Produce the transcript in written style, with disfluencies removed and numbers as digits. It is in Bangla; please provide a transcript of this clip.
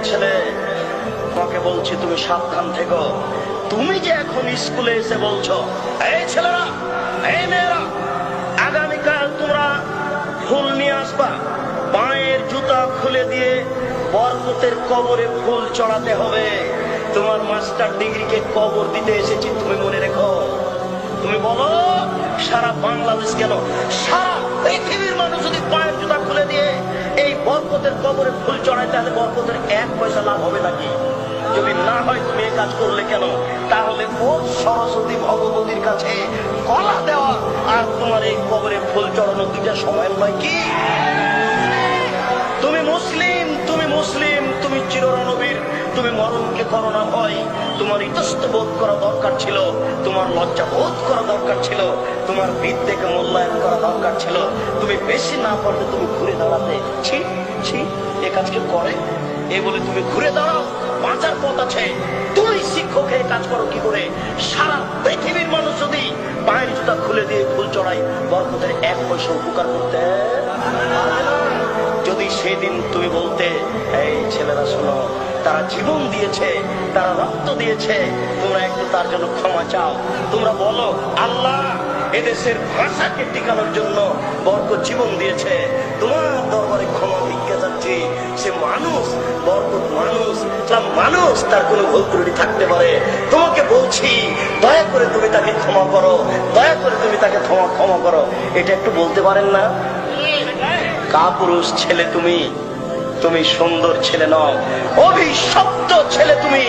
ছেলে, তোমাকে বলছি তুমি সাবধান থেকো। তুমি যে এখন স্কুলে এসে বলছো, এই ছেলেরা, এই মেয়েরা, আগামীকাল তোমরা ফুল নিয়ে আসবা, পায়ের জুতা খুলে দিয়ে বরকতের কবরে ফুল চড়াতে হবে। তোমার মাস্টার ডিগ্রিকে কবর দিতে এসেছি, তুমি মনে রেখো। তুমি বলো সারা বাংলাদেশ কেন, সারা পৃথিবীর মানুষ যদি পায়ের জুতা খুলে দিয়ে এই বরকতের কবরে ফুল চড়ায়, তাহলে বরকতের 1 পয়সা লাভ হবে নাকি? যদি না হয় তুমি এই কাজ করলে কেন? তাহলে ও সরস্বতী ভগবতীর কাছে গলা দেওয়া আর তোমার এই কবরে ফুল চড়ানো দুইটা সময় নয় কি? তুমি মুসলিম, তুমি মুসলিম, তুমি চিরনবীর, তুমি মরণকে করো না ভয়। তোমার ইতস্ত বোধ করা দরকার ছিল, তোমার লজ্জা বোধ করা দরকার ছিল, তোমার বিদ্যেকে মূল্যায়ন করা দরকার ছিল। তুমি বেশি না পারলে তুমি ঘুরে দাঁড়াতে, ছি ছি এ কাজকে করে এ বলে তুমি ঘুরে দাঁড়াও। বাঁচার পথ আছে। তুমি শিক্ষক হয়ে কাজ করো কি করে? সারা পৃথিবীর মানুষ যদি পায়ের জুতা খুলে দিয়ে ফুল চড়াই, বরকতের 1 পয়সা উপকার করতে পারবে না। যদি সেদিন তুমি বলতে, এই ছেলেরা শোনো, তারা জীবন দিয়েছে, তারা রক্ত দিয়েছে, তোমরা একটু তার জন্য ক্ষমা চাও। তোমরা বলো, আল্লাহ এদেশের ভাষাকে টিকানোর জন্য বরকত জীবন দিয়েছে, তোমার দরবারে ক্ষমা ভিক্ষা চাচ্ছি। সে মানুষ, বরকত মানুষ, মানুষ, তার কোনো ভুল ত্রুটি থাকতে পারে। তোমাকে বলছি, দয়া করে তুমি তাকে ক্ষমা করো, দয়া করে তুমি তাকে ক্ষমা করো। এটা একটু বলতে পারেন না? কাপুরুষ ছেলে তুমি, তুমি সুন্দর ছেলে নও, অভিশপ্ত ছেলে তুমি।